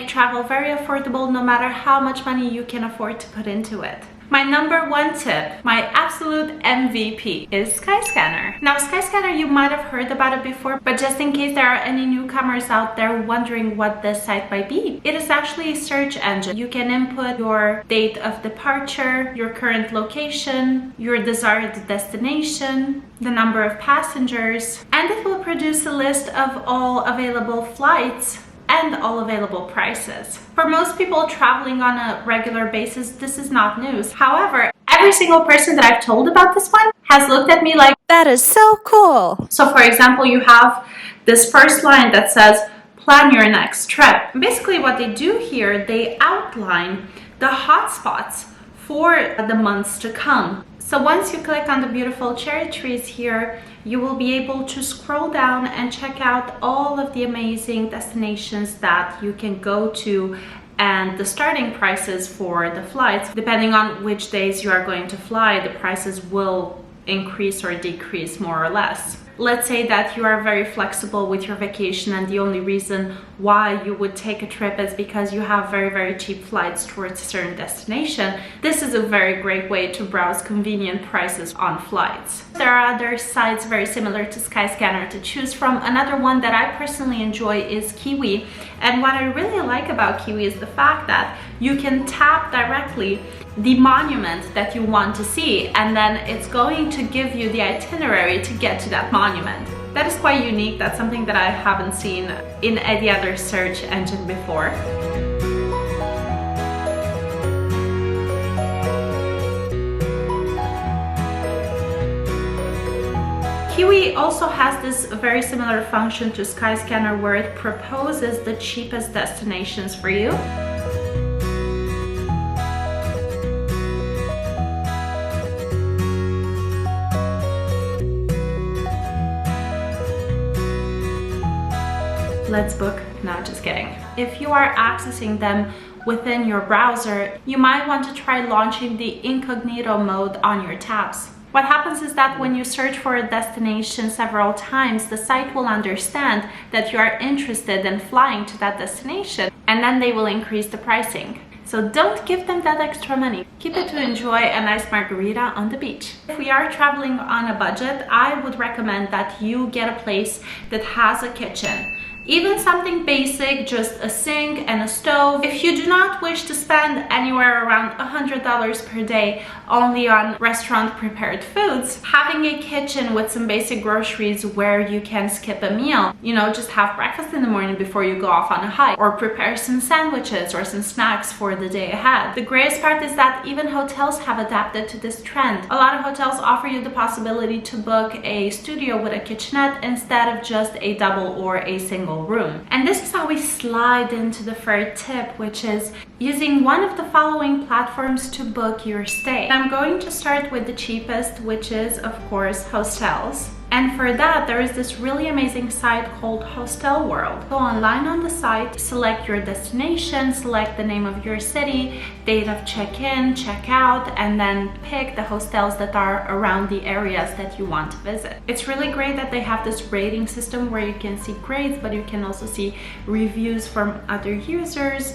make travel very affordable no matter how much money you can afford to put into it. My number one tip, my absolute MVP, is Skyscanner. Now, Skyscanner, you might have heard about it before, but just in case there are any newcomers out there wondering what this site might be, it is actually a search engine. You can input your date of departure, your current location, your desired destination, the number of passengers, and it will produce a list of all available flights and all available prices. For most people traveling on a regular basis, this is not news. However, every single person that I've told about this one has looked at me like, that is so cool. So for example, you have this first line that says, plan your next trip. Basically what they do here, they outline the hotspots for the months to come. So once you click on the beautiful cherry trees here, you will be able to scroll down and check out all of the amazing destinations that you can go to and the starting prices for the flights. Depending on which days you are going to fly, the prices will increase or decrease more or less. Let's say that you are very flexible with your vacation and the only reason why you would take a trip is because you have very, very cheap flights towards a certain destination. This is a very great way to browse convenient prices on flights. There are other sites very similar to Skyscanner to choose from. Another one that I personally enjoy is Kiwi. And what I really like about Kiwi is the fact that you can tap directly the monument that you want to see, and then it's going to give you the itinerary to get to that monument. That is quite unique. That's something that I haven't seen in any other search engine before. Kiwi also has this very similar function to Skyscanner where it proposes the cheapest destinations for you. Let's book. No, just kidding. If you are accessing them within your browser, you might want to try launching the incognito mode on your tabs. What happens is that when you search for a destination several times, the site will understand that you are interested in flying to that destination, and then they will increase the pricing. So don't give them that extra money. Keep it to enjoy a nice margarita on the beach. If we are traveling on a budget, I would recommend that you get a place that has a kitchen. Even something basic, just a sink and a stove. If you do not wish to spend anywhere around $100 per day only on restaurant prepared foods, having a kitchen with some basic groceries where you can skip a meal, you know, just have breakfast in the morning before you go off on a hike, or prepare some sandwiches or some snacks for the day ahead. The greatest part is that even hotels have adapted to this trend. A lot of hotels offer you the possibility to book a studio with a kitchenette instead of just a double or a single room. And this is how we slide into the third tip, which is using one of the following platforms to book your stay. I'm going to start with the cheapest, which is of course hostels. And for that, there is this really amazing site called Hostel World. Go online on the site, select your destination, select the name of your city, date of check-in, check-out, and then pick the hostels that are around the areas that you want to visit. It's really great that they have this rating system where you can see grades, but you can also see reviews from other users.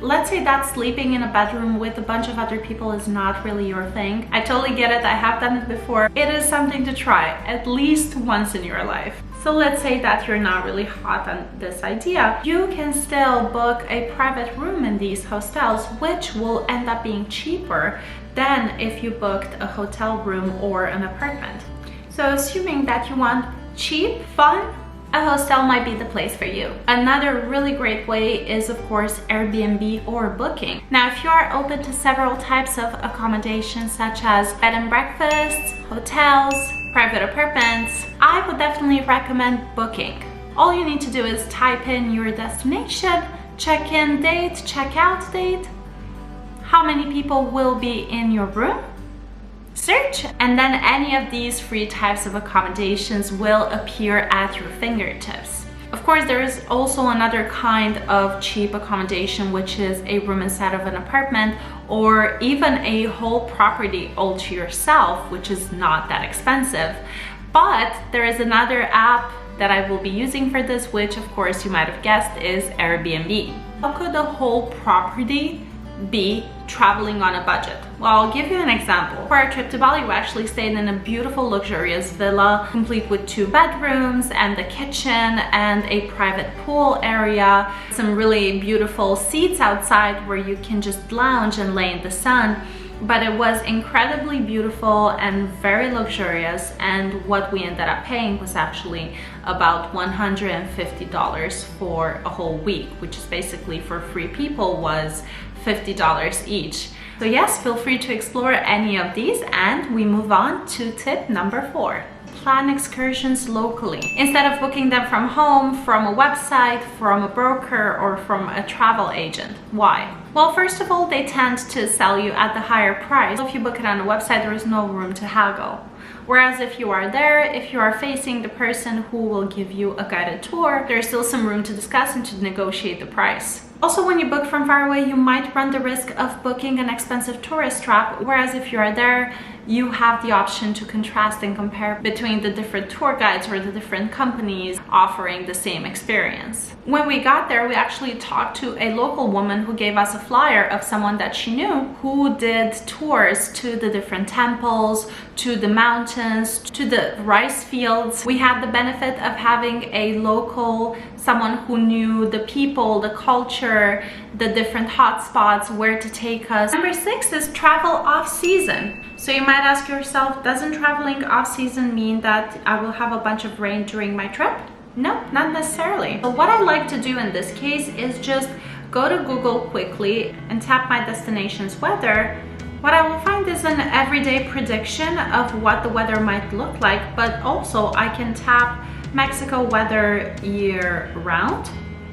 Let's say that sleeping in a bedroom with a bunch of other people is not really your thing. I totally get it. I have done it before. It is something to try at least once in your life. So let's say that you're not really hot on this idea. You can still book a private room in these hostels, which will end up being cheaper than if you booked a hotel room or an apartment. So assuming that you want cheap, fun, a hostel might be the place for you. Another really great way is of course Airbnb or Booking. Now if you are open to several types of accommodations such as bed and breakfasts, hotels, private apartments, I would definitely recommend Booking. All you need to do is type in your destination, check-in date, check-out date, how many people will be in your room, search, and then any of these free types of accommodations will appear at your fingertips. Of course, there is also another kind of cheap accommodation, which is a room inside of an apartment or even a whole property all to yourself, which is not that expensive. But there is another app that I will be using for this, which of course you might have guessed is Airbnb. How could a whole property be traveling on a budget? Well, I'll give you an example. For our trip to Bali, we actually stayed in a beautiful luxurious villa, complete with 2 bedrooms and a kitchen and a private pool area, some really beautiful seats outside where you can just lounge and lay in the sun. But it was incredibly beautiful and very luxurious, and what we ended up paying was actually about $150 for a whole week, which is basically for 3 people was $50 each. So yes, feel free to explore any of these, and we move on to tip number 4. Plan excursions locally. Instead of booking them from home, from a website, from a broker, or from a travel agent. Why? Well, first of all, they tend to sell you at the higher price. If you book it on a website, there is no room to haggle. Whereas if you are there, if you are facing the person who will give you a guided tour, there's still some room to discuss and to negotiate the price. Also, when you book from far away, you might run the risk of booking an expensive tourist trap, whereas if you are there, you have the option to contrast and compare between the different tour guides or the different companies offering the same experience. When we got there, we actually talked to a local woman who gave us a flyer of someone that she knew who did tours to the different temples, to the mountains, to the rice fields. We had the benefit of having a local, someone who knew the people, the culture, the different hotspots, where to take us. Number 6 is travel off season. So you might ask yourself, doesn't traveling off season mean that I will have a bunch of rain during my trip? No, not necessarily. So what I like to do in this case is just go to Google quickly and tap my destination's weather. What I will find is an everyday prediction of what the weather might look like, but also I can tap Mexico weather year round.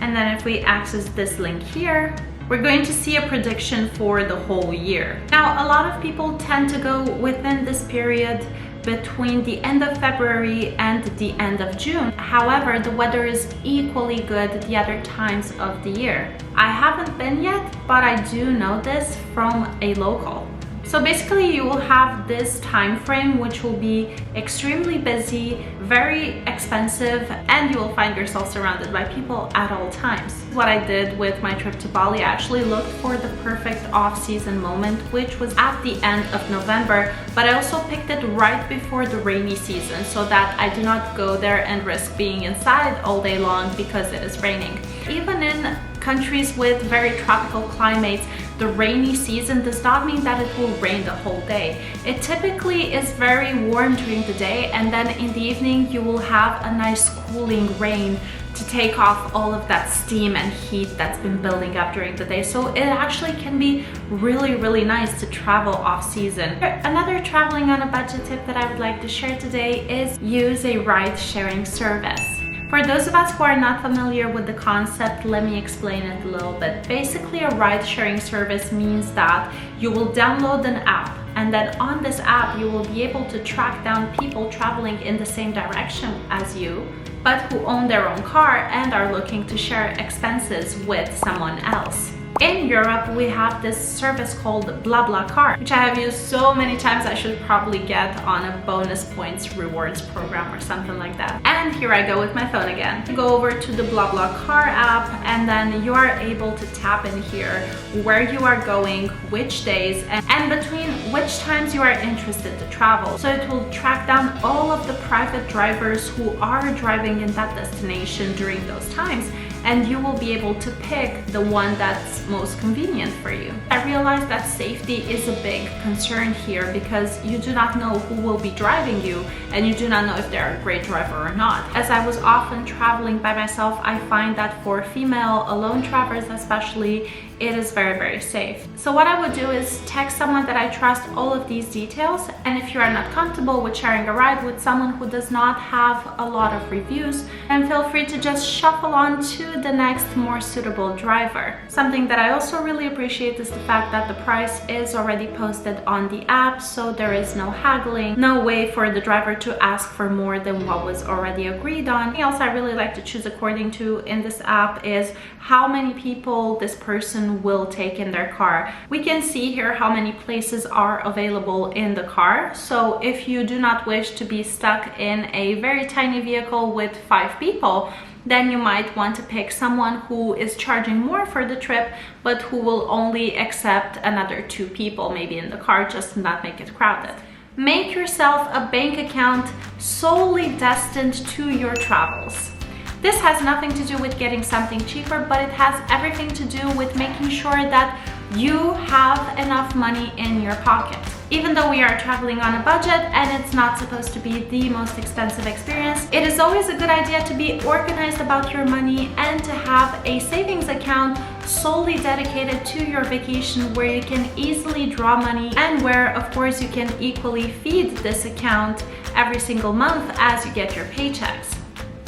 And then if we access this link here, we're going to see a prediction for the whole year. Now, a lot of people tend to go within this period between the end of February and the end of June. However, the weather is equally good the other times of the year. I haven't been yet, but I do know this from a local. So basically you will have this time frame which will be extremely busy, very expensive, and you will find yourself surrounded by people at all times. What I did with my trip to Bali, I actually looked for the perfect off-season moment, which was at the end of November, but I also picked it right before the rainy season so that I do not go there and risk being inside all day long because it is raining. Even in countries with very tropical climates, the rainy season does not mean that it will rain the whole day. It typically is very warm during the day, and then in the evening you will have a nice cooling rain to take off all of that steam and heat that's been building up during the day. So it actually can be really nice to travel off season. Another traveling on a budget tip that I would like to share today is use a ride-sharing service. For those of us who are not familiar with the concept, let me explain it a little bit. Basically, a ride-sharing service means that you will download an app, and then on this app you will be able to track down people traveling in the same direction as you, but who own their own car and are looking to share expenses with someone else. In Europe, we have this service called BlaBlaCar, which I have used so many times I should probably get on a bonus points rewards program or something like that. And here I go with my phone again. Go over to the BlaBlaCar app, and then you are able to tap in here where you are going, which days, and between which times you are interested to travel. So it will track down all of the private drivers who are driving in that destination during those times, and you will be able to pick the one that's most convenient for you. I realize that safety is a big concern here because you do not know who will be driving you, and you do not know if they're a great driver or not. As I was often traveling by myself, I find that for female alone travelers especially, it is very safe. So what I would do is text someone that I trust all of these details, and if you are not comfortable with sharing a ride with someone who does not have a lot of reviews, then feel free to just shuffle on to the next more suitable driver. Something that I also really appreciate is the fact that the price is already posted on the app, so there is no haggling, no way for the driver to ask for more than what was already agreed on. Something else I really like to choose according to in this app is how many people this person will take in their car. We can see here how many places are available in the car. So if you do not wish to be stuck in a very tiny vehicle with 5 people, then you might want to pick someone who is charging more for the trip, but who will only accept another 2 people maybe in the car, just to not make it crowded. Make yourself a bank account solely destined to your travels. This has nothing to do with getting something cheaper, but it has everything to do with making sure that you have enough money in your pocket. Even though we are traveling on a budget and it's not supposed to be the most expensive experience, it is always a good idea to be organized about your money and to have a savings account solely dedicated to your vacation, where you can easily draw money and where, of course, you can equally feed this account every single month as you get your paychecks.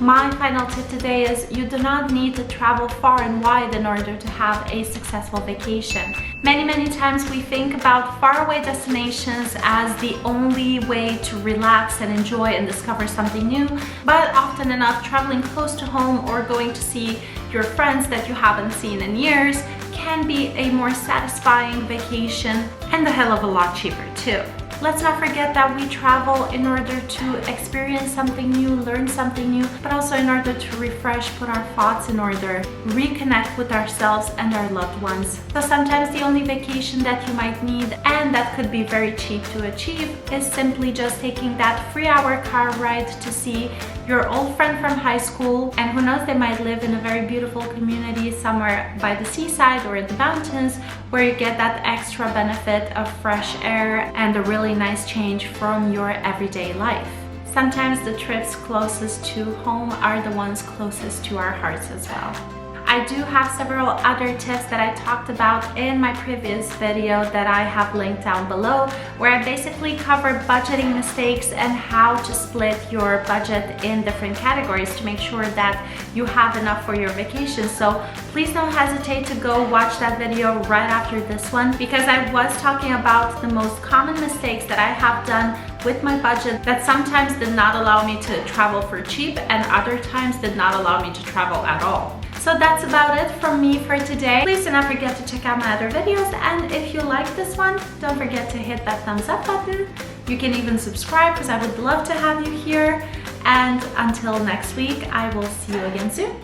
My final tip today is you do not need to travel far and wide in order to have a successful vacation. Many times we think about faraway destinations as the only way to relax and enjoy and discover something new, but often enough traveling close to home or going to see your friends that you haven't seen in years can be a more satisfying vacation and a hell of a lot cheaper too. Let's not forget that we travel in order to experience something new, learn something new, but also in order to refresh, put our thoughts in order, reconnect with ourselves and our loved ones. So sometimes the only vacation that you might need, and that could be very cheap to achieve, is simply just taking that 3-hour car ride to see your old friend from high school, and who knows, they might live in a very beautiful community somewhere by the seaside or in the mountains, where you get that extra benefit of fresh air and a really nice change from your everyday life. Sometimes the trips closest to home are the ones closest to our hearts as well. I do have several other tips that I talked about in my previous video that I have linked down below, where I basically cover budgeting mistakes and how to split your budget in different categories to make sure that you have enough for your vacation. So please don't hesitate to go watch that video right after this one, because I was talking about the most common mistakes that I have done with my budget that sometimes did not allow me to travel for cheap and other times did not allow me to travel at all. So that's about it from me for today. Please do not forget to check out my other videos, and if you like this one, don't forget to hit that thumbs up button. You can even subscribe, because I would love to have you here. And until next week, I will see you again soon.